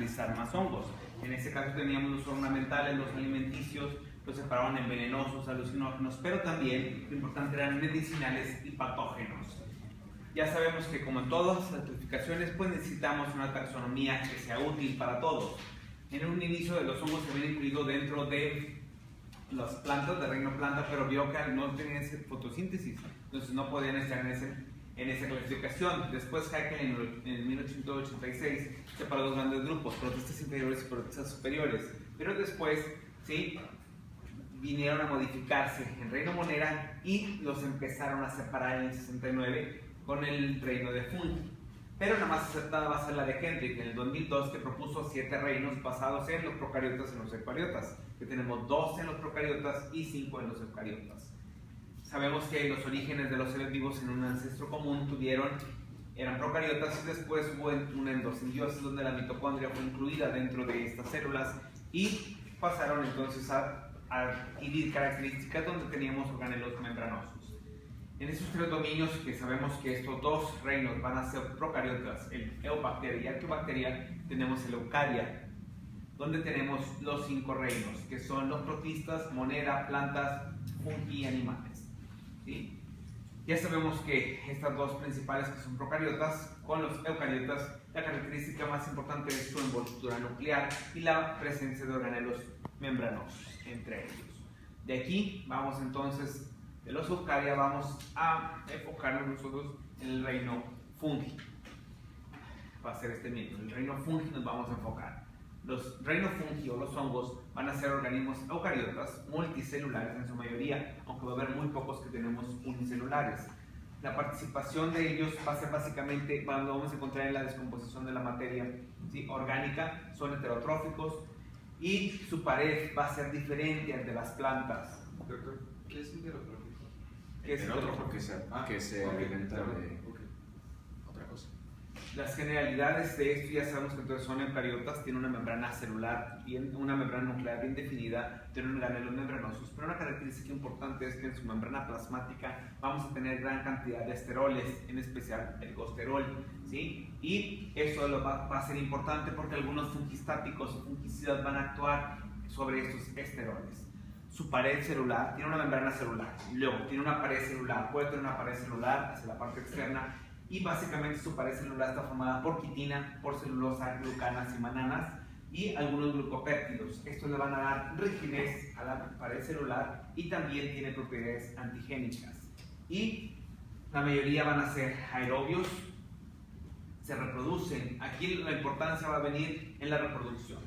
analizar más hongos. En este caso teníamos los ornamentales, los alimenticios, los separaban en venenosos, alucinógenos, pero también lo importante eran medicinales y patógenos. Ya sabemos que como en todas las clasificaciones, pues necesitamos una taxonomía que sea útil para todos. En un inicio de los hongos se habían incluido dentro de las plantas de reino planta, pero vio que no tenían fotosíntesis, entonces no podían estar en esa clasificación. Después Haeckel en 1886 separó dos grandes grupos, protistas inferiores y protistas superiores, pero después ¿sí? vinieron a modificarse en reino Monera y los empezaron a separar en el 69 con el reino de fungi. Pero la más aceptada va a ser la de Hendrich en el 2002, que propuso 7 reinos basados en los procariotas y en los eucariotas, que tenemos 2 en los procariotas y 5 en los eucariotas. Sabemos que los orígenes de los seres vivos en un ancestro común eran procariotas, y después hubo una endosimbiosis donde la mitocondria fue incluida dentro de estas células y pasaron entonces a adquirir características donde teníamos organelos membranosos. En esos 3 dominios, que sabemos que estos 2 reinos van a ser procariotas, el Eubacteria y Arqueobacteria, tenemos el Eukarya, donde tenemos los 5 reinos, que son los protistas, monera, plantas, fungi y animales. ¿Sí? Ya sabemos que estas 2 principales, que son procariotas, con los eucariotas, la característica más importante es su envoltura nuclear y la presencia de organelos membranosos entre ellos. De aquí vamos entonces, de los eukarya, vamos a enfocarnos nosotros en el reino fungi. Va a ser este mismo, el reino fungi nos vamos a enfocar. Los reinos fungi o los hongos van a ser organismos eucariotas, multicelulares en su mayoría, aunque va a haber muy pocos que tenemos unicelulares. La participación de ellos va a ser básicamente cuando vamos a encontrar en la descomposición de la materia ¿sí? orgánica, son heterotróficos y su pared va a ser diferente al de las plantas. Doctor, ¿qué es heterotrófico? ¿Qué es heterotrófico? Que se alimenta de otra cosa. Las generalidades de esto ya sabemos que entonces son eucariotas, tienen una membrana celular, una membrana nuclear bien definida, tienen organelos membranosos, pero una característica importante es que en su membrana plasmática vamos a tener gran cantidad de esteroles, en especial el gosterol, ¿sí? Y eso va a ser importante porque algunos fungistáticos o fungicidas van a actuar sobre estos esteroles. Su pared celular tiene una membrana celular, luego tiene una pared celular, puede tener una pared celular hacia la parte externa, y básicamente su pared celular está formada por quitina, por celulosa, glucanas y mananas y algunos glucopéptidos. Estos le van a dar rigidez a la pared celular y también tiene propiedades antigénicas. Y la mayoría van a ser aerobios, se reproducen. Aquí la importancia va a venir en la reproducción.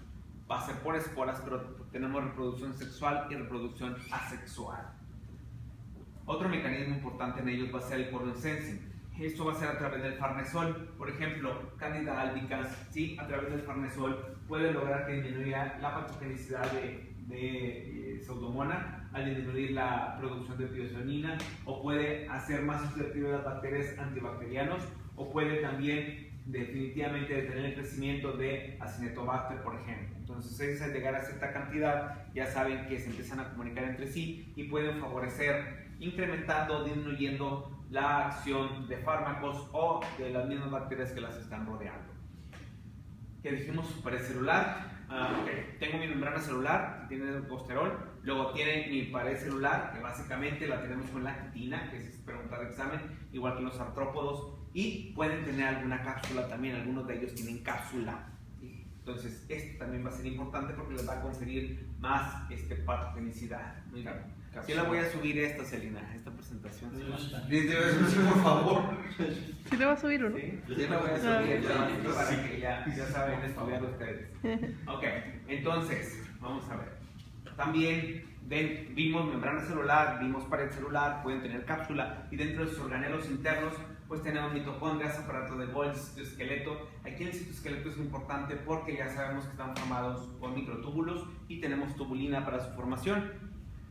Va a ser por esporas, pero tenemos reproducción sexual y reproducción asexual. Otro mecanismo importante en ellos va a ser el pollen sensing. Esto va a ser a través del farnesol. Por ejemplo, Candida albicans, ¿sí? A través del farnesol puede lograr que disminuya la patogenicidad de Pseudomonas al disminuir la producción de tiocianina, o puede hacer más susceptibles a las bacterias antibacterianos, o puede también definitivamente detener el crecimiento de Acinetobacter, por ejemplo. Entonces, ellos al llegar a cierta cantidad ya saben que se empiezan a comunicar entre sí y pueden favorecer incrementando o disminuyendo la acción de fármacos o de las mismas bacterias que las están rodeando. ¿Qué dijimos? Pared celular. Tengo mi membrana celular, que tiene el costerol, luego tiene mi pared celular, que básicamente la tenemos con la quitina, que es pregunta de examen, igual que los artrópodos, y pueden tener alguna cápsula también, algunos de ellos tienen cápsula. Entonces, esto también va a ser importante porque les va a conferir más patogenicidad. Muy bien. Yo la voy a subir Celina, esta presentación. Por favor. ¿Sí le va a subir uno? Sí, yo la voy a subir para que ya saben estudiar ustedes. Ok, entonces, vamos a ver. También vimos membrana celular, vimos pared celular, pueden tener cápsula, y dentro de sus organelos internos pues tenemos mitocondrias, aparato de Golgi, citoesqueleto. Aquí el citoesqueleto es importante porque ya sabemos que están formados por microtúbulos y tenemos tubulina para su formación.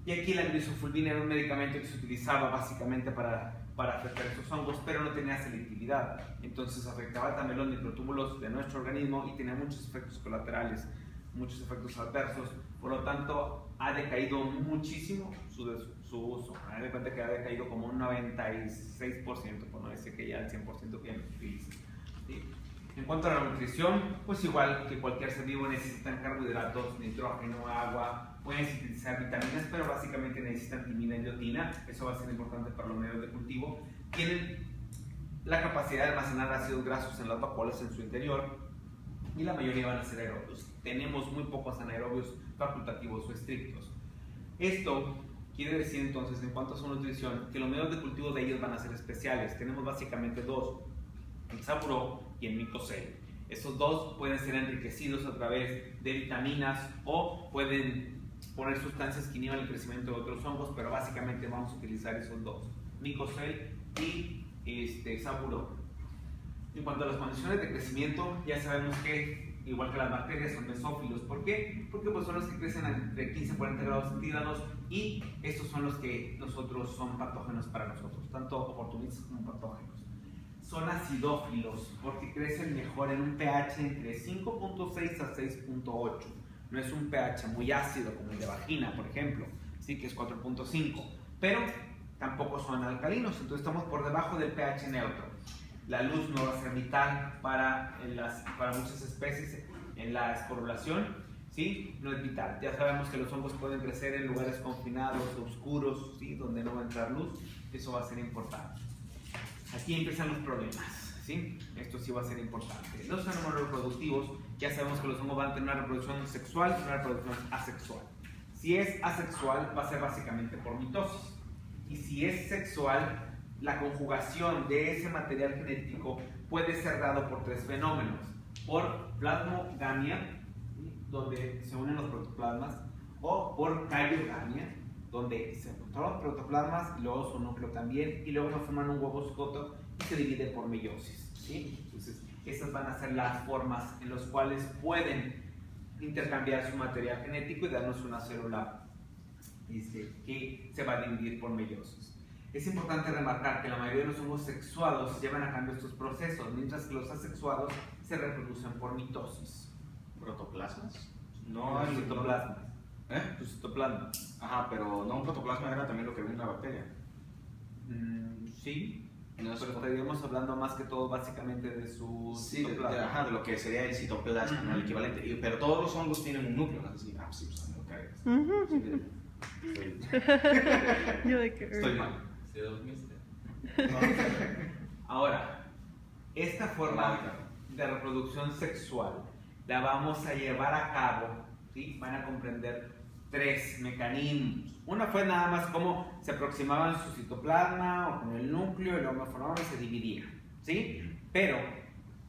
Y aquí la grisofulvina era un medicamento que se utilizaba básicamente para afectar estos hongos, pero no tenía selectividad. Entonces afectaba también los microtúbulos de nuestro organismo y tenía muchos efectos colaterales, muchos efectos adversos. Por lo tanto, ha decaído muchísimo su uso. Me doy cuenta que ha decaído como un 96%, por no decir que ya el 100% que ya no se utiliza. ¿Sí? En cuanto a la nutrición, pues igual que cualquier ser vivo necesitan carbohidratos, nitrógeno, agua, pueden sintetizar vitaminas, pero básicamente necesitan timina y biotina, eso va a ser importante para los medios de cultivo. Tienen la capacidad de almacenar ácidos grasos en las vacuolas en su interior y la mayoría van a ser aerobios. Tenemos muy pocos anaerobios facultativos o estrictos. Esto quiere decir entonces, en cuanto a su nutrición, que los medios de cultivo de ellos van a ser especiales. Tenemos básicamente dos, el Saburo y el Micocel. Estos dos pueden ser enriquecidos a través de vitaminas o pueden poner sustancias que inhiban el crecimiento de otros hongos, pero básicamente vamos a utilizar esos dos, Micocel y Saburo. En cuanto a las condiciones de crecimiento, ya sabemos que, igual que las bacterias, son mesófilos. ¿Por qué? Porque pues, son los que crecen entre 15 y 40 grados centígrados y estos son los que son patógenos para nosotros, tanto oportunistas como patógenos. Son acidófilos porque crecen mejor en un pH entre 5.6 a 6.8. No es un pH muy ácido como el de vagina, por ejemplo, sí que es 4.5, pero tampoco son alcalinos, entonces estamos por debajo del pH neutro. La luz no va a ser vital para muchas especies en la esporulación, ¿sí? No es vital. Ya sabemos que los hongos pueden crecer en lugares confinados, oscuros, ¿sí? Donde no va a entrar luz, eso va a ser importante. Aquí empiezan los problemas, ¿sí? Esto sí va a ser importante. Los fenómenos reproductivos, ya sabemos que los hongos van a tener una reproducción sexual y una reproducción asexual. Si es asexual, va a ser básicamente por mitosis. Y si es sexual, la conjugación de ese material genético puede ser dado por tres fenómenos: por plasmogamia, donde se unen los protoplasmas, o por caiogamia, donde se juntan los protoplasmas y luego su núcleo también, y luego forman un huevo cigoto y se divide por meiosis, ¿sí? Entonces, esas van a ser las formas en las cuales pueden intercambiar su material genético y darnos una célula que se va a dividir por meiosis. Es importante remarcar que la mayoría de los hongos sexuados llevan a cabo estos procesos, mientras que los asexuados se reproducen por mitosis. ¿Protoplasmas? No hay citoplasmas. Tu citoplasma. Ajá, pero no un protoplasma era también lo que viene en la bacteria. Sí, No es pero estaríamos hablando más que todo básicamente de su citoplasma. De lo que sería el citoplasma, ¿no? El equivalente. Pero todos los hongos tienen un núcleo, ¿no? Así, sí, pues me lo cargas. Yo de que... Estoy mal. ¿Se dormiste? Ahora, esta forma de reproducción sexual la vamos a llevar a cabo, ¿sí? Van a comprender tres mecanismos. Una fue nada más cómo se aproximaban su citoplasma o con el núcleo y luego formaban y se dividían, ¿sí? Pero,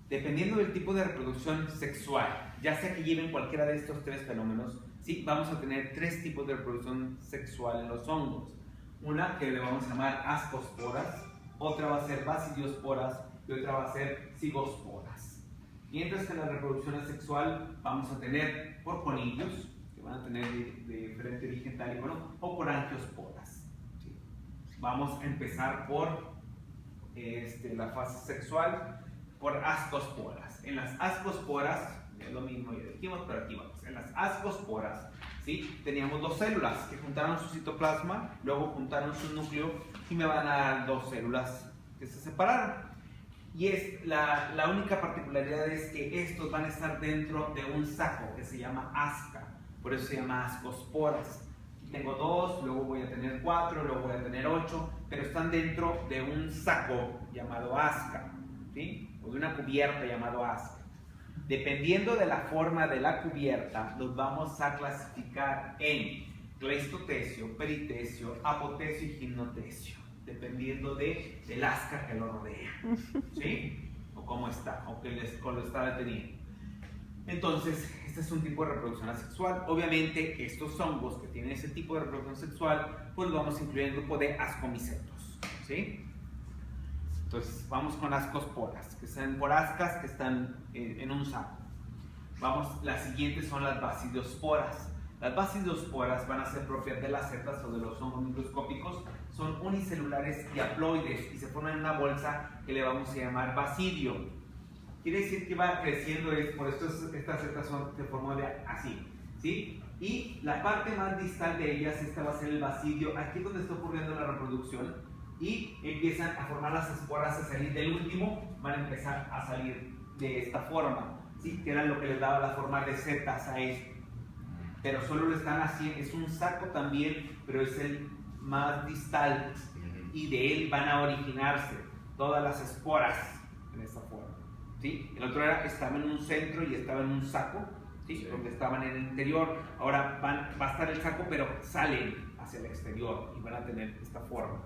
dependiendo del tipo de reproducción sexual, ya sea que lleven cualquiera de estos tres fenómenos, ¿sí? Vamos a tener tres tipos de reproducción sexual en los hongos. Una que le vamos a llamar ascosporas, otra va a ser basidiosporas y otra va a ser cigosporas. Mientras que en la reproducción asexual vamos a tener por conillos, que van a tener de diferente origen tálico, ¿no? O por angiosporas, ¿sí? Vamos a empezar por la fase sexual, por ascosporas. En las ascosporas, es lo mismo ya dijimos, pero aquí vamos. En las ascosporas, ¿sí? Teníamos dos células que juntaron su citoplasma, luego juntaron su núcleo y me van a dar dos células que se separaron. Y la única particularidad es que estos van a estar dentro de un saco que se llama asca, por eso se llama ascosporas. Aquí tengo dos, luego voy a tener 4, luego voy a tener 8, pero están dentro de un saco llamado asca, ¿sí? O de una cubierta llamado asca. Dependiendo de la forma de la cubierta, los vamos a clasificar en cleistotecio, peritesio, apotecio y gimnotecio, dependiendo del asca que lo rodea, ¿sí? O cómo está, o que lo está deteniendo. Entonces, este es un tipo de reproducción asexual. Obviamente, estos hongos que tienen ese tipo de reproducción sexual, pues los vamos a incluir en el grupo de ascomicetos, ¿sí? Entonces, vamos con ascosporas, que están por ascas, que están en un saco. Las siguientes son las basidiosporas. Las basidiosporas van a ser propias de las setas o de los hongos microscópicos. Son unicelulares y haploides y se forman en una bolsa que le vamos a llamar basidio. Quiere decir que va creciendo, por esto estas setas se forman así, ¿sí? Y la parte más distal de ellas, esta va a ser el basidio. Aquí es donde está ocurriendo la reproducción. Y empiezan a formar las esporas, a salir del último, van a empezar a salir de esta forma, ¿sí? Que era lo que les daba la forma de setas a esto. Pero solo lo están haciendo, es un saco también, pero es el más distal, y de él van a originarse todas las esporas en esta forma, ¿sí? El otro estaba en un centro y estaba en un saco, ¿sí? Sí. Donde estaban en el interior. Ahora va a estar el saco, pero salen hacia el exterior y van a tener esta forma,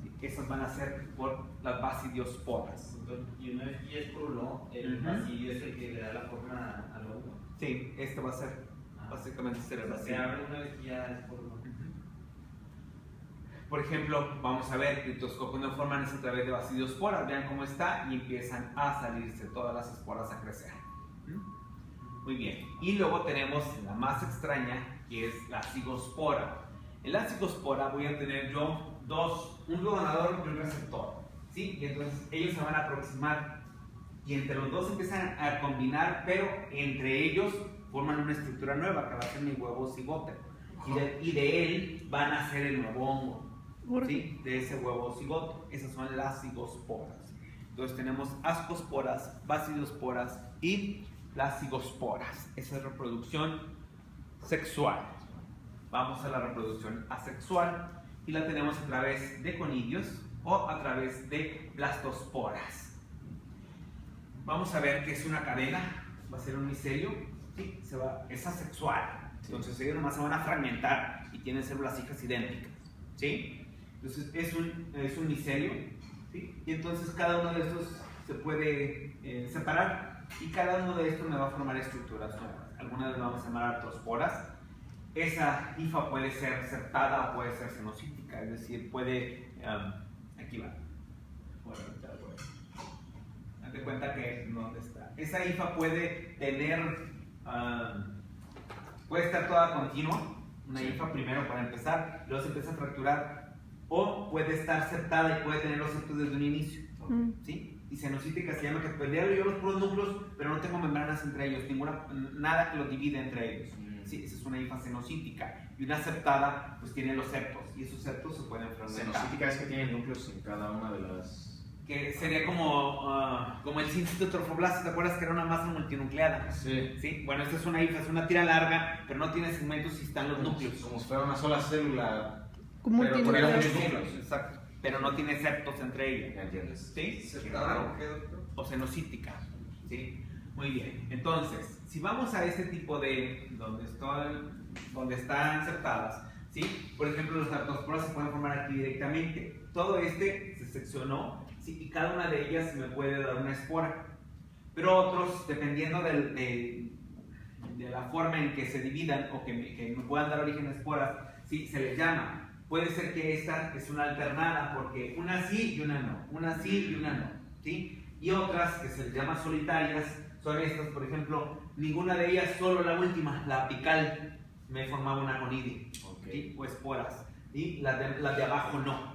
¿sí? Esas van a ser por las basidiosporas. Y una vez que es por uno, el Ujú. vacío es el que le da la forma al hongo. Sí, este va a ser básicamente ser el Se vacío. abre una vez que ya es por uno. Por ejemplo, vamos a ver, criptoscopios no forman es a través de basidiosporas. Vean cómo está y empiezan a salirse todas las esporas a crecer. Muy bien. Y luego tenemos la más extraña, que es la cigospora. En la cigospora voy a tener yo un donador y un receptor, ¿sí? Y entonces ellos se van a aproximar y entre los dos empiezan a combinar, pero entre ellos forman una estructura nueva que va a ser mi huevo cigote. Y de él van a ser el nuevo hongo, ¿sí? De ese huevo cigoto. Esas son las cigosporas. Entonces tenemos ascosporas, basidiosporas y las cigosporas. Esa es reproducción sexual. Vamos a la reproducción asexual y la tenemos a través de conidios o a través de blastosporas. Vamos a ver que es una cadena, va a ser un micelio, ¿sí? Es asexual. Entonces ellos nomás se van a fragmentar y tienen células hijas idénticas, ¿sí? Entonces es un micelio, ¿sí? Y entonces cada uno de estos se puede separar y cada uno de estos me va a formar estructuras nuevas. Algunas las vamos a llamar artrosporas. Esa hifa puede ser septada o puede ser cenocítica, es decir, puede... aquí va. Date cuenta que ¿dónde está? Esa hifa puede tener... puede estar toda continua, una hifa primero para empezar, luego se empieza a fracturar, o puede estar septada y puede tener los septos desde un inicio, ¿sí? Y cenocítica se llama que pelearon yo los puros núcleos, pero no tengo membranas entre ellos, nada que los divide entre ellos. Sí, esa es una hifa cenocítica. Y una septada, pues tiene los septos, y esos septos se pueden fragmentar. Cenocítica es que tiene núcleos en cada una de las... Que sería como el cincito trofoblasto, ¿te acuerdas que era una masa multinucleada? Sí. ¿Sí? Bueno, esta es una hifa, es una tira larga, pero no tiene segmentos y están los núcleos. Como si fuera una sola célula. Como Pero tiene con Pero muchos tiene- núcleos. exacto, pero no tiene septos entre ellas. ¿Me entiendes? ¿Sí? ¿Septada o qué, doctor? O cenocítica. ¿Sí? Muy bien. Entonces, si vamos a este tipo de donde están septadas, ¿sí? Por ejemplo, los artrosporas se pueden formar aquí directamente. Todo se seccionó, ¿sí? Y cada una de ellas me puede dar una espora. Pero otros, dependiendo de la forma en que se dividan o que me puedan dar origen a esporas, ¿sí? Se les llama. Puede ser que esta es una alternada, porque una sí y una no, una sí y una no, ¿sí? Y otras que se les llama solitarias son estas, por ejemplo, ninguna de ellas, solo la última, la apical, me formaba una conidia, ¿sí? O esporas, y las de abajo no,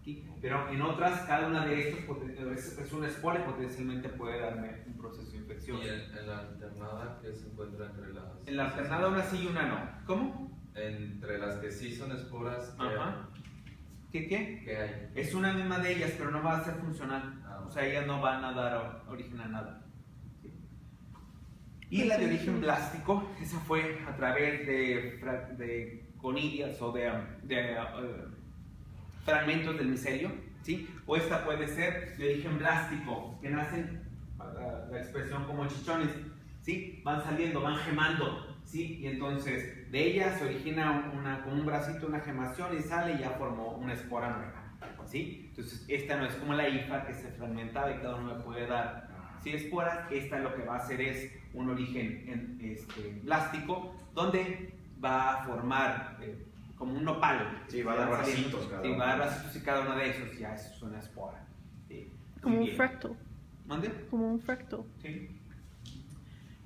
¿sí? Pero en otras, cada una de estas es una espora y potencialmente puede darme un proceso infeccioso. Y en la alternada que se encuentra entre las... En la alternada una sí y una no. ¿Cómo? Entre las que sí son esporas, Ajá. ¿Qué? ¿qué hay? Es una misma de ellas, pero no va a ser funcional. Ah, O sea, ellas no van a dar origen a nada. ¿Sí? Y la de origen blástico, esa fue a través de conidias o de fragmentos del micelio, ¿sí? O esta puede ser de origen blástico, que nacen, la expresión como chichones, ¿sí? Van saliendo, van gemando, ¿sí? Y entonces de ella se origina como un bracito, una gemación y sale y ya formó una espora nueva, ¿sí? Entonces esta no es como la hifa que se fragmentaba y cada uno me puede dar, ¿sí? Esporas. Esta lo que va a hacer es un origen blástico, donde va a formar como un nopal. Sí, va a dar bracitos cada Sí, uno. va a dar bracitos y cada uno de esos ya es una espora. ¿Sí? Como Muy un bien. fractal. ¿Mande? Como un fractal. Sí.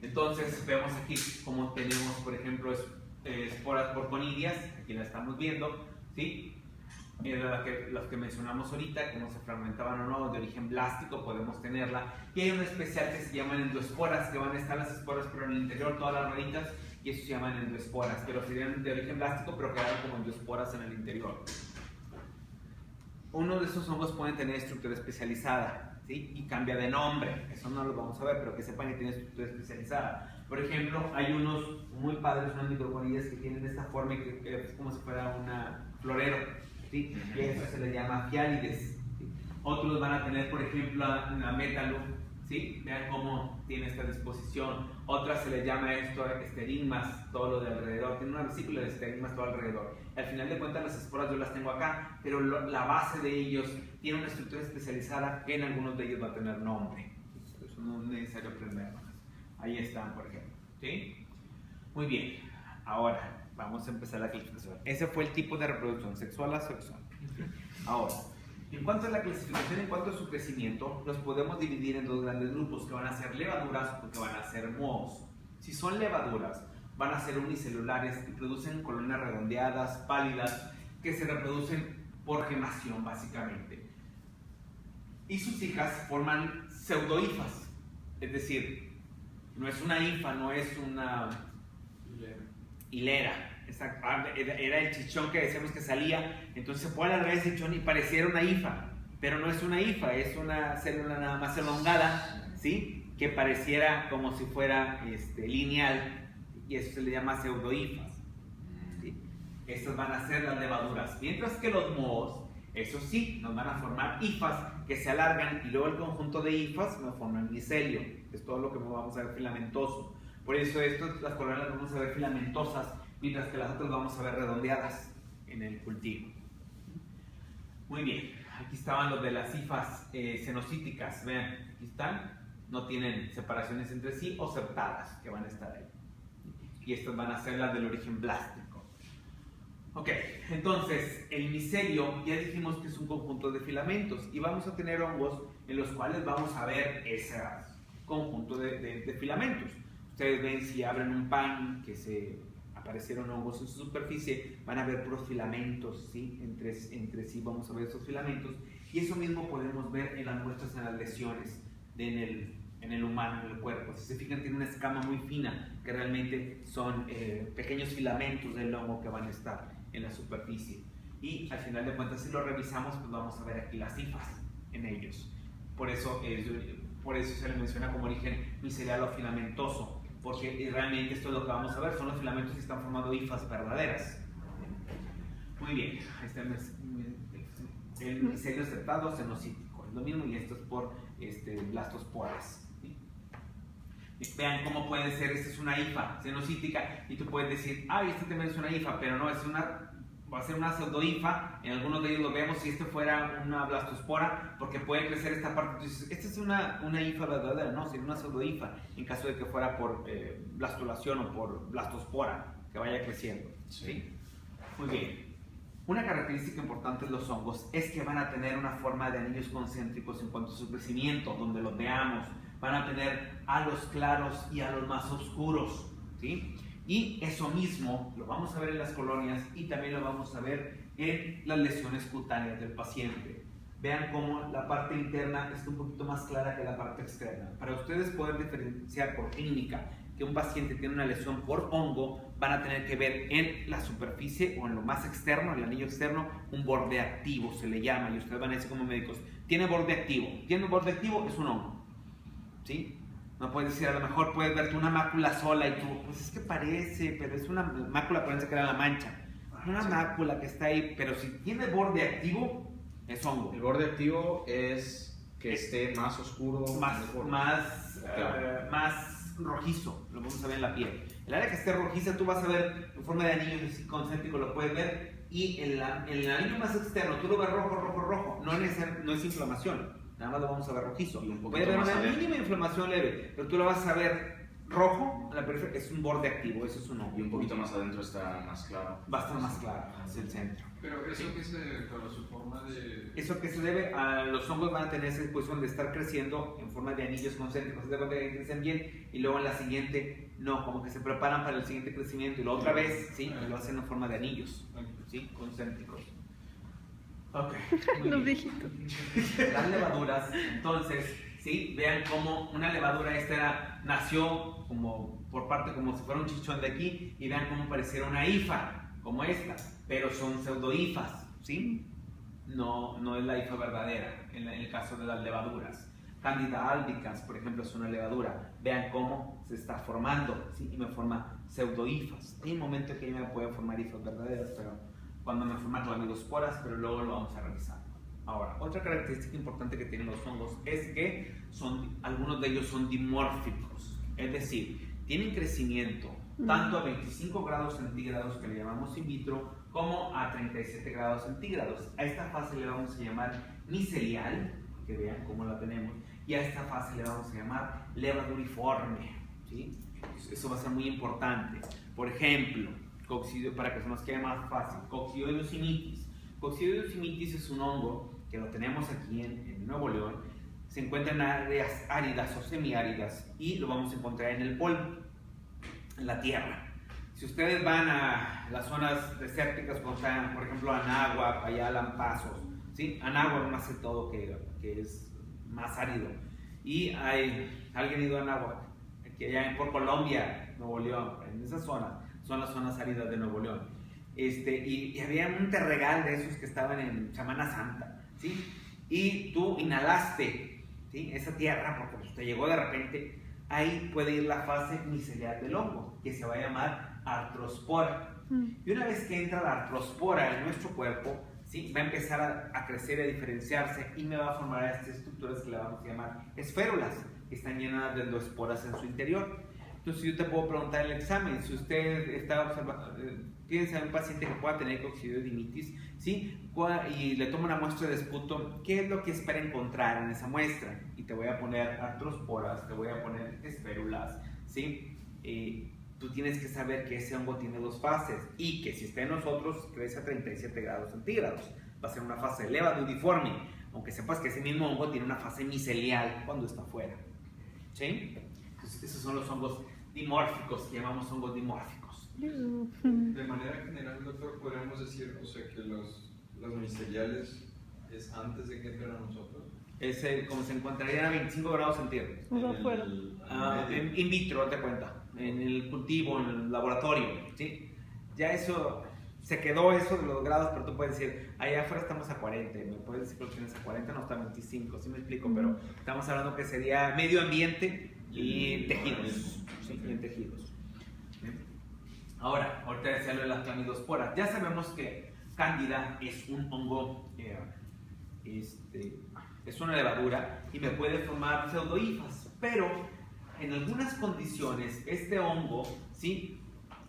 Entonces vemos aquí como tenemos, por ejemplo, esporas por conidias, aquí la estamos viendo, ¿sí? Las que mencionamos ahorita, cómo se fragmentaban o no, de origen blástico, podemos tenerla. Y hay una especial que se llaman endoesporas, que van a estar las esporas, pero en el interior todas las rueditas, y eso se llaman endoesporas, pero serían de origen blástico, pero quedaron como endoesporas en el interior. Uno de esos hongos pueden tener estructura especializada. ¿sí? Y cambia de nombre. Eso no lo vamos a ver, pero que sepan que tiene estructura especializada. Por ejemplo, hay unos muy padres, unas microconillas que tienen esta forma que es como si fuera una florero, ¿sí? Y a eso se le llama fiálides, ¿sí? Otros van a tener, por ejemplo, una métalo, ¿sí? Vean cómo tiene esta disposición. Otras se les llama esto esterigmas, todo lo de alrededor. Tiene una vesícula de esterigmas todo alrededor. Al final de cuentas, las esporas yo las tengo acá, pero la base de ellos tiene una estructura especializada que en algunos de ellos va a tener nombre. Eso no es necesario aprenderlo. Ahí están, por ejemplo. ¿Sí? Muy bien. Ahora, vamos a empezar la clasificación. Ese fue el tipo de reproducción, sexual a sexual. Ahora, en cuanto a la clasificación, en cuanto a su crecimiento, los podemos dividir en dos grandes grupos, que van a ser levaduras o que van a ser mohos. Si son levaduras, van a ser unicelulares y producen colonias redondeadas, pálidas, que se reproducen por gemación, básicamente. Y sus hijas forman pseudohifas, es decir, no es una hifa, no es una hilera. Exacto. Era el chichón que decíamos que salía, entonces se puede alargar ese chichón y pareciera una hifa, pero no es una hifa, es una célula nada más elongada, ¿sí? Que pareciera como si fuera lineal, y eso se le llama pseudohifas, ¿sí? Estas van a ser las levaduras, mientras que los mohos, eso sí, nos van a formar hifas que se alargan, y luego el conjunto de hifas nos forman micelio, es todo lo que vamos a ver filamentoso. Por eso las colonias las vamos a ver filamentosas, mientras que las otras vamos a ver redondeadas en el cultivo. Muy bien, aquí estaban los de las hifas cenocíticas, vean, aquí están, no tienen separaciones entre sí o septadas que van a estar ahí. Y estas van a ser las del origen blástico. Ok, entonces el micelio ya dijimos que es un conjunto de filamentos y vamos a tener hongos en los cuales vamos a ver ese conjunto de filamentos. Ustedes ven si abren un pan que se aparecieron hongos en su superficie, van a ver puros filamentos, ¿sí? Entre sí vamos a ver esos filamentos, y eso mismo podemos ver en las muestras, en las lesiones en el humano, en el cuerpo. Si se fijan, tiene una escama muy fina que realmente son pequeños filamentos del hongo que van a estar en la superficie, y al final de cuentas, si lo revisamos, pues vamos a ver aquí las hifas en ellos. Por eso se le menciona como origen micelial o filamentoso, porque realmente esto es lo que vamos a ver, son los filamentos que están formando hifas verdaderas. Muy bien, este es el micelio septado cenocítico, es lo mismo, y esto es por blastosporas. ¿Sí? Vean cómo puede ser, esta es una hifa cenocítica, y tú puedes decir, este también es una hifa, pero no, va a ser una pseudohifa. En algunos de ellos lo vemos si este fuera una blastospora, porque puede crecer esta parte. Entonces, esta es una hifa verdadera, no, sería una pseudohifa en caso de que fuera por blastulación o por blastospora que vaya creciendo. ¿Sí? Muy bien. Una característica importante de los hongos es que van a tener una forma de anillos concéntricos en cuanto a su crecimiento, donde los veamos. Van a tener halos claros y halos más oscuros, ¿sí? Y eso mismo lo vamos a ver en las colonias y también lo vamos a ver en las lesiones cutáneas del paciente. Vean cómo la parte interna está un poquito más clara que la parte externa. Para ustedes poder diferenciar por clínica que un paciente tiene una lesión por hongo, van a tener que ver en la superficie o en lo más externo, en el anillo externo, un borde activo, se le llama, y ustedes van a decir como médicos, tiene borde activo. ¿Tiene borde activo? Es un hongo, ¿sí? No puedes decir, a lo mejor puedes verte una mácula sola y tú, pues es que parece, pero es una mácula, parece que era la mancha. Una mácula que está ahí, pero si tiene borde activo, es hongo. El borde activo es que esté más oscuro, más rojizo, lo vamos a ver en la piel. El área que esté rojiza, tú vas a ver en forma de anillo concéntrico, lo puedes ver, y el anillo más externo, tú lo ves rojo, no es inflamación, nada más lo vamos a ver rojizo. Puede haber una mínima inflamación leve, pero tú lo vas a ver rojo, a la periferia, es un borde activo, eso es un hongo. Y un poquito más adentro está más claro. Va a estar más claro, hacia el centro. Pero eso que se debe para su forma de... Eso que se debe a los hongos van a tener esa disposición de estar creciendo en forma de anillos concéntricos, de que crecen bien, y luego en la siguiente no, como que se preparan para el siguiente crecimiento, y la otra vez, ¿sí? Y lo hacen en forma de anillos, ¿sí? Concéntricos. Ok. Los viejitos. Las levaduras, entonces, ¿sí? Vean cómo una levadura nació como por parte, como si fuera un chichón de aquí, y vean cómo pareciera una hifa, como esta, pero son pseudohifas, ¿sí? No es la hifa verdadera en el caso de las levaduras. Candida albicans, por ejemplo, es una levadura. Vean cómo se está formando, ¿sí? Y me forma pseudohifas. Hay un momento que ya me puede formar hifas verdaderas, pero cuando me forman clamidosporas, pero luego lo vamos a revisar. Ahora, otra característica importante que tienen los hongos es que algunos de ellos son dimórficos, es decir, tienen crecimiento tanto a 25 grados centígrados, que le llamamos in vitro, como a 37 grados centígrados. A esta fase le vamos a llamar micelial, que vean cómo la tenemos, y a esta fase le vamos a llamar levaduriforme, ¿sí? Eso va a ser muy importante. Por ejemplo, para que se nos quede más fácil, Coccidioides simitis. Coccidioides simitis es un hongo que lo tenemos aquí en Nuevo León. Se encuentra en áreas áridas o semiáridas y lo vamos a encontrar en el polvo, en la tierra. Si ustedes van a las zonas desérticas, como están, por ejemplo, Anáhuac, allá Lampazos, ¿sí? Anáhuac más que todo, que es más árido. Y alguien ha ido a Anáhuac, aquí allá por Colombia, Nuevo León, en esa zona, son las zonas áridas de Nuevo León. Y había un terregal de esos que estaban en Semana Santa, ¿sí? Y tú inhalaste, ¿sí? Esa tierra, porque pues, te llegó de repente. Ahí puede ir la fase micelial del hongo, que se va a llamar artrospora. Y una vez que entra la artrospora en nuestro cuerpo, ¿sí? Va a empezar a crecer y a diferenciarse y me va a formar estas estructuras que le vamos a llamar esférulas, que están llenas de endoesporas en su interior. Entonces yo te puedo preguntar en el examen, si usted está observando, tienes a un paciente que pueda tener coccidioides, ¿sí? Y le toma una muestra de esputo, ¿qué es lo que espera encontrar en esa muestra? Y te voy a poner artrosporas, te voy a poner esférulas, ¿sí? Tú tienes que saber que ese hongo tiene dos fases y que si está en nosotros crece a 37 grados centígrados. Va a ser una fase levaduriforme, aunque sepas que ese mismo hongo tiene una fase micelial cuando está afuera, ¿sí? Entonces, esos son los hongos dimórficos, que llamamos hongos dimórficos. De manera general, doctor, podríamos decir, o sea, que los miceliales es antes de que entren a nosotros. Como se encontraría a 25 grados centígrados. O sea, afuera. In vitro, te cuenta, en el cultivo, en el laboratorio, ¿sí? Ya eso, se quedó eso de los grados, pero tú puedes decir, allá afuera estamos a 40, me puedes decir que lo tienes a 40, no está a 25, ¿sí me explico? Pero estamos hablando que sería medio ambiente y tejidos, ¿sí? Y en tejidos. Ahora, ahorita decía lo de las clamidosporas. Ya sabemos que Cándida es un hongo, es una levadura y me puede formar pseudohifas, pero en algunas condiciones este hongo, ¿sí?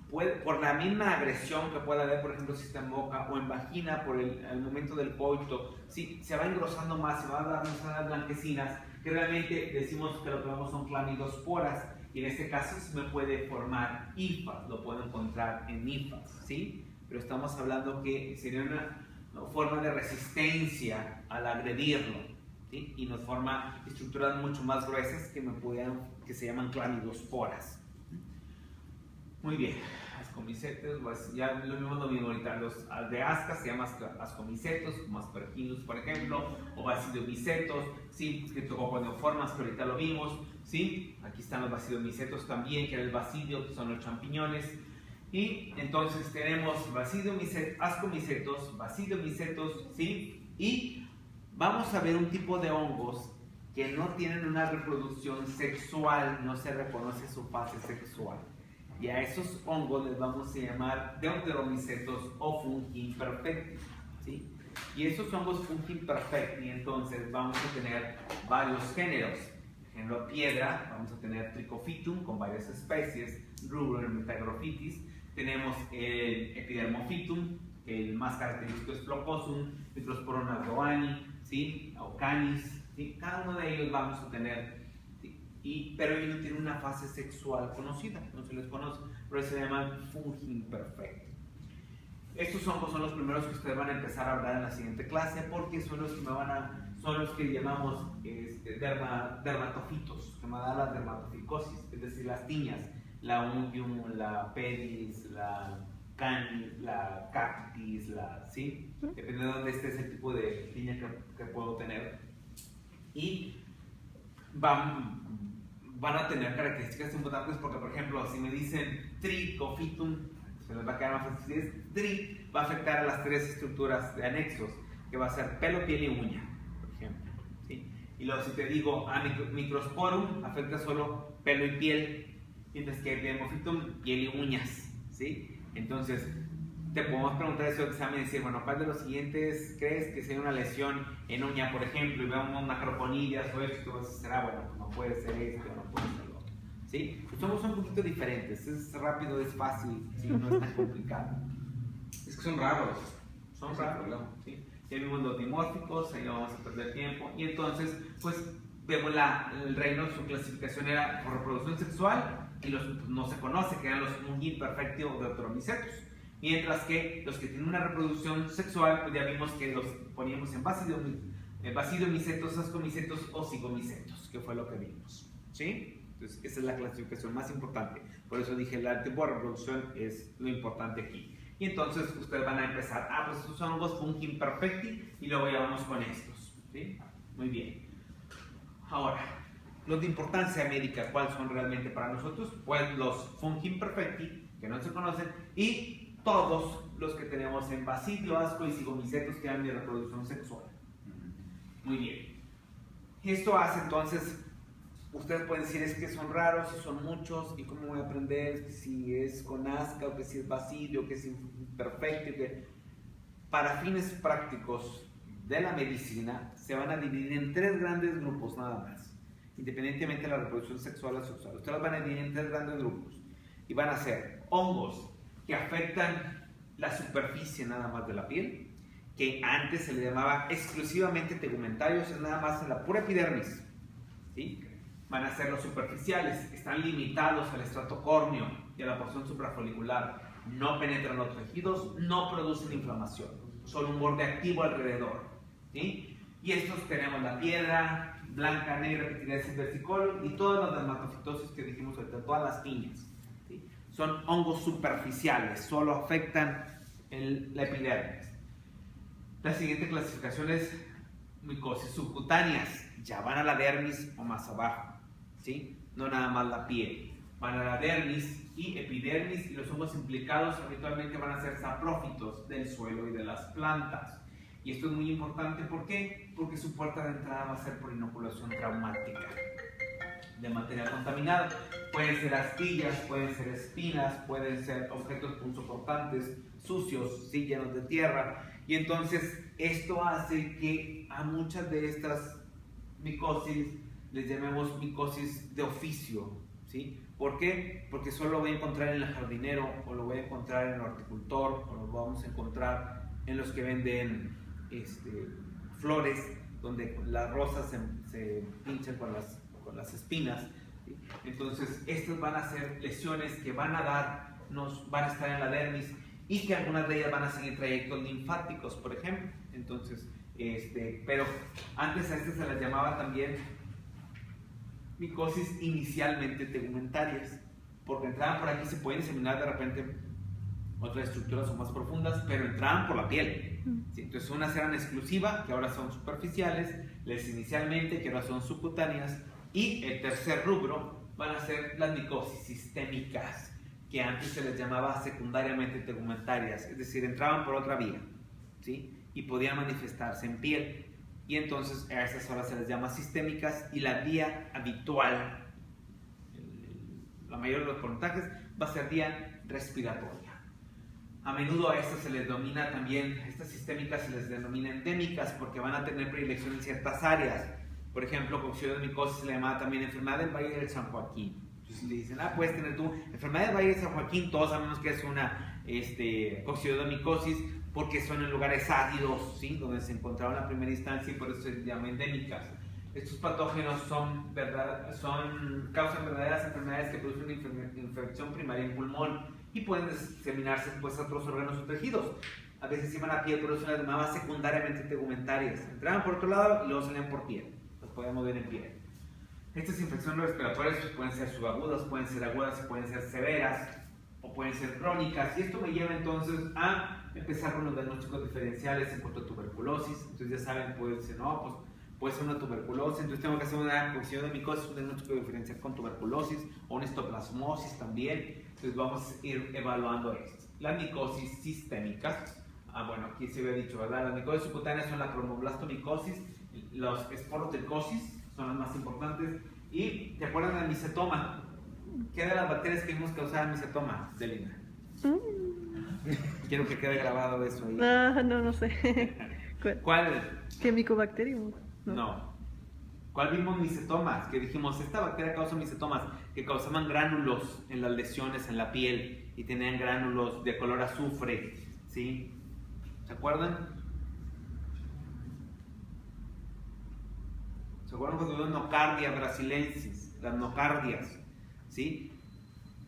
Por la misma agresión que pueda haber, por ejemplo, si está en boca o en vagina, por el momento del coito, ¿sí? Se va engrosando más, se va a dar unas blanquecinas, que realmente decimos que lo que vemos son clamidosporas, y en este caso se me puede formar hifas, lo puedo encontrar en hifas, ¿sí? Pero estamos hablando que sería una forma de resistencia al agredirlo, ¿sí? Y nos forma estructuras mucho más gruesas que se llaman clamidosporas. Muy bien, ascomicetos, pues ya lo mismo ahorita, los de ascas se llaman ascomicetos, como aspergillus, por ejemplo, o basidomicetos, ¿sí? Criptocoponeoformas, que ahorita lo vimos, ¿sí? Aquí están los basidomicetos también, que era el basidio, que son los champiñones. Y entonces tenemos ascomicetos, basidomicetos, ¿sí? Y vamos a ver un tipo de hongos que no tienen una reproducción sexual, no se reconoce su fase sexual. Y a esos hongos les vamos a llamar deuteromicetos o fungi imperfecti, ¿sí? Y esos hongos fungi imperfecti, entonces vamos a tener varios géneros. Género piedra, vamos a tener Trichophytum con varias especies, Rubrum Metagrofitis. Tenemos el Epidermophytum, el más característico es Flocosum, Microsporum ardoani, ¿sí? Aucanis, ¿sí? Cada uno de ellos vamos a tener, ¿sí? Pero ellos no tienen una fase sexual conocida, no se les conoce, pero se llaman fungi imperfecti. Estos hongos son los primeros que ustedes van a empezar a hablar en la siguiente clase, porque son los que son los que llamamos dermatofitos, que me da la dermatoficosis, es decir, las tiñas, la unguium, la pedis, la canis, la cactis, ¿sí? Depende de dónde esté ese tipo de tiña que puedo tener. Y van a tener características importantes porque, por ejemplo, si me dicen Trichophytum, se les va a quedar más fácil. Si es tri, va a afectar a las tres estructuras de anexos, que va a ser pelo, piel y uña, por ejemplo, ¿sí? Y Y luego si te digo Microsporum, afecta solo pelo y piel, mientras que Dermophytum, piel y uñas, ¿sí? Entonces, te podemos preguntar eso de examen y decir, bueno, ¿cuál de los siguientes crees que sea una lesión en uña, por ejemplo, y vemos macroponidias o esto? Será, bueno, pues no puede ser esto, no puede ser lo otro, ¿sí? Pues somos un poquito diferentes, es rápido, es fácil, ¿sí? No es tan complicado. Es que son raros. Son Ese es el raros, problema. ¿sí? Ya vimos los dimórficos, ahí no vamos a perder tiempo, y entonces, pues, vemos el reino, su clasificación era por reproducción sexual, y los pues, no se conoce, que eran los fungi perfecti o deuteromicetos. Mientras que los que tienen una reproducción sexual, pues ya vimos que los poníamos en basidomicetos, ascomicetos o cigomicetos, que fue lo que vimos, ¿sí? Entonces, esa es la clasificación más importante. Por eso dije, el tipo de reproducción es lo importante aquí. Y entonces, ustedes van a empezar, pues estos son hongos fungi imperfecti, y luego ya vamos con estos, ¿sí? Muy bien. Ahora, los de importancia médica, ¿cuáles son realmente para nosotros? Pues los fungi imperfecti, que no se conocen, y todos los que tenemos en basidio, asco y cigomicetos que dan de reproducción sexual. Muy bien. Esto hace entonces, ustedes pueden decir, es que son raros, y son muchos, y cómo voy a aprender si es con asca, o que si es basidio, o que es imperfecto. Que... Para fines prácticos de la medicina, se van a dividir en 3 grandes grupos nada más, independientemente de la reproducción sexual o asexual. Ustedes los van a dividir en 3 grandes grupos, y van a ser hongos que afectan la superficie nada más de la piel, que antes se le llamaba exclusivamente tegumentarios, es nada más en la pura epidermis, ¿sí? Van a ser los superficiales, están limitados al estrato córneo y a la porción suprafolicular, no penetran los tejidos, no producen inflamación, son un borde activo alrededor, ¿sí? Y estos tenemos la piedra, blanca, negra, epiteliasis versicolum y todas las dermatofitosis que dijimos ahorita, todas las piñas. Son hongos superficiales, solo afectan la epidermis. La siguiente clasificación es micosis subcutáneas, ya van a la dermis o más abajo, ¿sí? No nada más la piel, van a la dermis y epidermis, y los hongos implicados habitualmente van a ser saprófitos del suelo y de las plantas. Y esto es muy importante, ¿por qué? Porque su puerta de entrada va a ser por inoculación traumática de material contaminado. Pueden ser astillas, pueden ser espinas, pueden ser objetos punzocortantes sucios, ¿sí? Llenos de tierra. Y entonces esto hace que a muchas de estas micosis les llamemos micosis de oficio, ¿sí? ¿Por qué? Porque solo lo voy a encontrar en el jardinero, o lo voy a encontrar en el horticultor, o lo vamos a encontrar en los que venden flores, donde las rosas se pinchan con las espinas, ¿sí? Entonces estas van a ser lesiones que van a estar en la dermis, y que algunas de ellas van a seguir trayectos linfáticos, por ejemplo. Entonces, pero antes a se las llamaba también micosis inicialmente tegumentarias, porque entraban por aquí, se pueden diseminar de repente otras estructuras o más profundas, pero entraban por la piel, ¿sí? Entonces unas eran exclusivas, que ahora son superficiales, las inicialmente, que ahora son subcutáneas, y el tercer rubro van a ser las micosis sistémicas, que antes se les llamaba secundariamente tegumentarias, es decir, entraban por otra vía, ¿sí? Y podían manifestarse en piel, y entonces a esas horas se les llama sistémicas, y la vía habitual, la mayoría de los porcentajes, va a ser vía respiratoria. A menudo a estas se les denomina también, estas sistémicas se les denomina endémicas, porque van a tener predilección en ciertas áreas. Por ejemplo, coccidioidomicosis se le llama también enfermedad del Valle del San Joaquín. Entonces le dicen, puedes tener tú enfermedad del Valle del San Joaquín, todos sabemos que es una coccidioidomicosis, porque son en lugares áridos, ¿sí? Donde se encontraron en la primera instancia, y por eso se llaman endémicas. Estos patógenos causan verdaderas enfermedades que producen una infección primaria en pulmón, y pueden diseminarse después a otros órganos o tejidos. A veces iban a piel, por eso las llamaba secundariamente tegumentarias. Entraban por otro lado y luego salían por piel. Los podemos ver en piel. Estas infecciones respiratorias pueden ser subagudas, pueden ser agudas, pueden ser severas o pueden ser crónicas. Y esto me lleva entonces a empezar con los diagnósticos diferenciales en cuanto a tuberculosis. Entonces ya saben, puede ser, puede ser una tuberculosis, entonces tengo que hacer una coccidioidomicosis, un diagnóstico diferencial con tuberculosis, o una histoplasmosis también. Entonces vamos a ir evaluando esto. Las micosis sistémicas, bueno, aquí se había dicho, ¿verdad? Las micosis subcutáneas son la cromoblastomicosis, Los esporotricosis son las más importantes. Y ¿te acuerdan del micetoma? ¿Qué de las bacterias que vimos causaban micetoma, Delina? Quiero que quede grabado eso ahí. Ah, no sé. ¿Cuál? ¿Qué Mycobacterium? No. ¿Cuál vimos micetomas? Que dijimos, esta bacteria causa micetomas, que causaban gránulos en las lesiones, en la piel, y tenían gránulos de color azufre, ¿sí? ¿Se acuerdan? ¿Se acuerdan cuando vimos nocardia brasilensis? Las nocardias, ¿sí?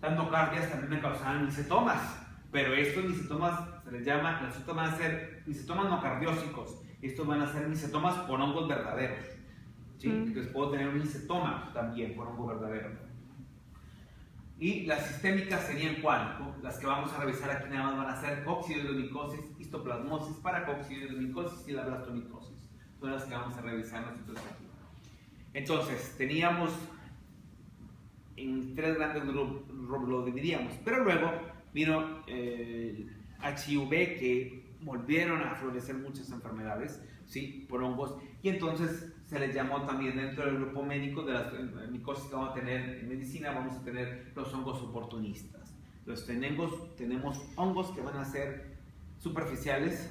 Las nocardias también me causaban micetomas, pero estos micetomas se les llama, los estos van a ser micetomas nocardiósicos, estos van a ser micetomas por hongos verdaderos, ¿sí? Entonces puedo tener un micetoma también por hongo verdadero. Y las sistémicas serían ¿cuál? Las que vamos a revisar aquí nada más van a ser coccidioidomicosis, histoplasmosis, paracoccidioidomicosis y la blastomicosis. Son las que vamos a revisar nosotros aquí. Entonces, teníamos en tres grandes grupos, lo dividíamos, pero luego vino HIV, que volvieron a florecer muchas enfermedades, ¿sí? Por hongos, y entonces se les llamó también dentro del grupo médico de las micosis que vamos a tener en medicina, vamos a tener los hongos oportunistas. Entonces tenemos hongos que van a ser superficiales,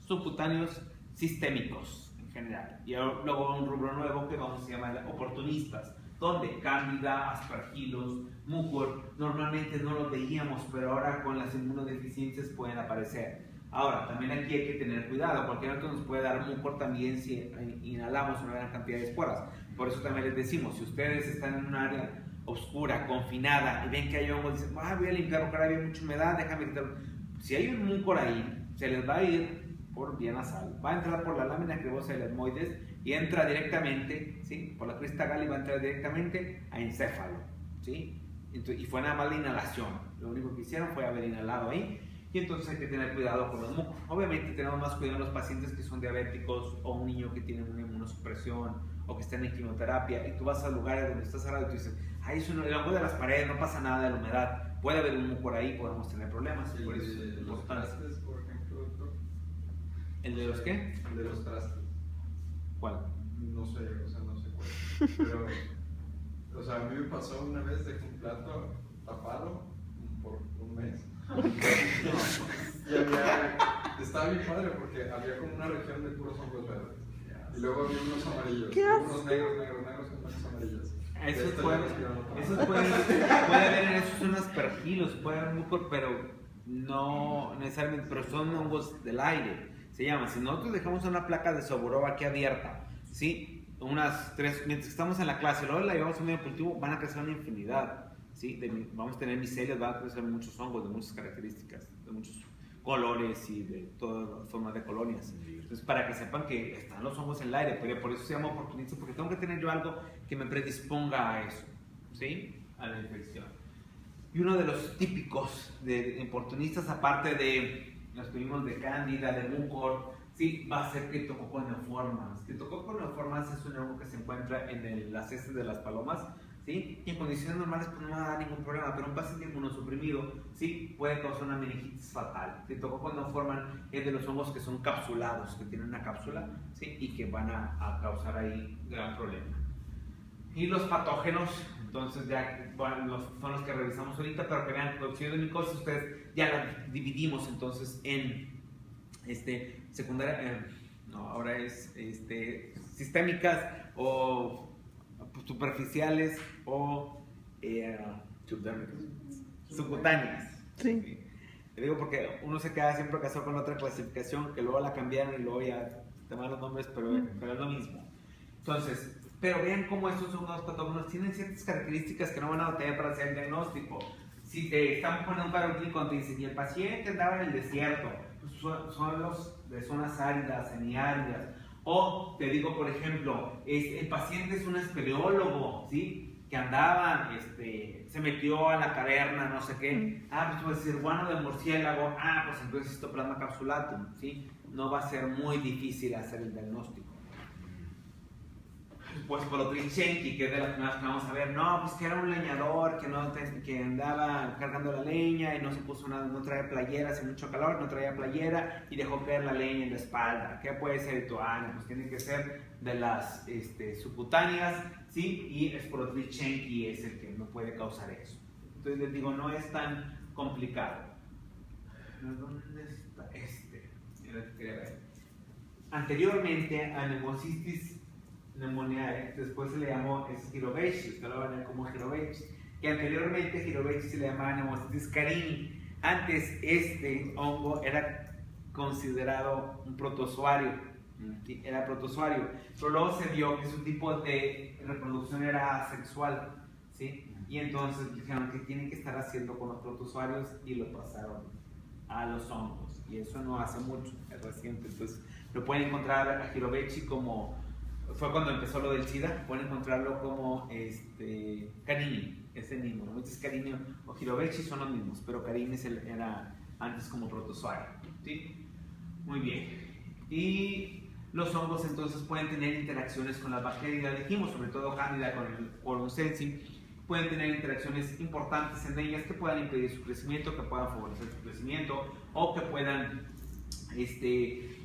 subcutáneos, sistémicos en general, y luego un rubro nuevo que vamos a llamar oportunistas, donde cándida, aspergilos, mucor, normalmente no los veíamos, pero ahora con las inmunodeficiencias pueden aparecer. Ahora, también aquí hay que tener cuidado, cualquier otro nos puede dar mucor también si inhalamos una gran cantidad de esporas. Por eso también les decimos, si ustedes están en un área oscura, confinada, y ven que hay hongos, dicen, voy a limpiar porque ahora hay mucha humedad, déjame quitarlo. Si hay un mucor ahí, se les va a ir por vía nasal, va a entrar por la lámina crevosa del etmoides y entra directamente, ¿sí? Por la crista gali va a entrar directamente a encéfalo, ¿sí? Y fue nada más la inhalación, lo único que hicieron fue haber inhalado ahí. Y entonces hay que tener cuidado con los mucos. Obviamente tenemos más cuidado en los pacientes que son diabéticos o un niño que tiene una inmunosupresión o que está en quimioterapia y tú vas a lugares donde estás cerrado y tú dices, es el hongo de las paredes, no pasa nada de la humedad, puede haber un muco por ahí, podemos tener problemas. El por eso de es los importante. trastes, por ejemplo, doctor. ¿El de los qué? El de los trastes. ¿Cuál? No sé, o sea, no sé cuál. Pero, o sea, a mí me pasó una vez de un plato tapado por un mes. Y estaba bien padre porque había como una región de puros hongos verdes. Y luego había unos amarillos, unos negros con manchas amarillas. Esos puede haber en esos son aspergilos, puede haber mucor, pero no necesariamente, pero son hongos del aire, se llama. Si nosotros dejamos una placa de Soborov aquí abierta, ¿sí? Unas 3, mientras estamos en la clase, luego la llevamos a un medio cultivo, van a crecer una infinidad. ¿Sí? Vamos a tener micelias, van a crecer muchos hongos de muchas características, de muchos colores y de todas las formas de colonias. Entonces, para que sepan que están los hongos en el aire, pero por eso se llama oportunista, porque tengo que tener yo algo que me predisponga a eso, ¿sí? A la infección. Y uno de los típicos de oportunistas, aparte de los que vimos de cándida, de mucor, sí, va a ser Cryptococcus. Cryptococcus es un hongo que se encuentra en las heces de las palomas, ¿sí? Y en condiciones normales pues no va a dar ningún problema, pero un paciente inmunosuprimido sí puede causar una meningitis fatal. Cryptococcus es de los hongos que son capsulados, que tienen una cápsula, ¿sí? Y que van a causar ahí gran problema. Y los patógenos, entonces ya son los que revisamos ahorita, pero que vean coccidioidomicosis, ustedes ya la dividimos entonces en secundaria, ahora es sistémicas o superficiales o subcutáneas. Sí. Te digo porque uno se queda siempre casado con otra clasificación que luego la cambiaron y luego ya te van los nombres, pero es lo mismo. Entonces, pero vean cómo estos hongos patógenos tienen ciertas características que no van a tener para hacer el diagnóstico. Si te están poniendo un cuadro clínico, te dicen, y el paciente andaba en el desierto, pues son los de zonas áridas, semiáridas. O te digo, por ejemplo, el paciente es un espeleólogo, ¿sí? Que andaba, se metió a la caverna, no sé qué. Pues puede ser guano de murciélago. Pues entonces histoplasma capsulatum, ¿sí? No va a ser muy difícil hacer el diagnóstico. pues Polotrichenki, que es de las primeras que vamos a ver, no, pues que era un leñador, que andaba cargando la leña y no se puso nada, no traía playera, hace mucho calor, no traía playera y dejó caer la leña en la espalda. ¿Qué puede ser tu año? Pues tiene que ser de las subcutáneas, ¿sí? Y Polotrichenki es el que no puede causar eso. Entonces les digo, no es tan complicado. ¿Dónde está este? Era el que quería ver. Anteriormente a Pneumocystis pneumoniae, después se le llamó Girovechis, usted lo va a ver como Girovechis, que anteriormente Girovechis se le llamaba Pneumocystis carini. Antes este hongo era considerado un protozoario, ¿sí? Era protozoario, pero luego se vio que su tipo de reproducción era asexual, ¿sí? Y entonces dijeron que tienen que estar haciendo con los protozoarios y lo pasaron a los hongos, y eso no hace mucho, es reciente. Entonces lo pueden encontrar a Girovechi como, fue cuando empezó lo del SIDA, pueden encontrarlo como Carini, ese mismo, ¿no? Entonces Carini o Girovechi son los mismos, pero Carini era antes como protozoario, ¿sí? Muy bien. Y los hongos entonces pueden tener interacciones con las bacterias, ya dijimos, sobre todo Candida con el Quorum sensing, pueden tener interacciones importantes en ellas que puedan impedir su crecimiento, que puedan favorecer su crecimiento o que puedan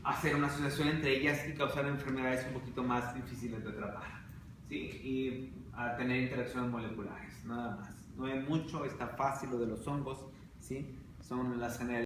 hacer una asociación entre ellas y causar enfermedades un poquito más difíciles de tratar, ¿sí? Y a tener interacciones moleculares, nada más. No hay mucho, está fácil lo de los hongos, ¿sí? Son las generalidades.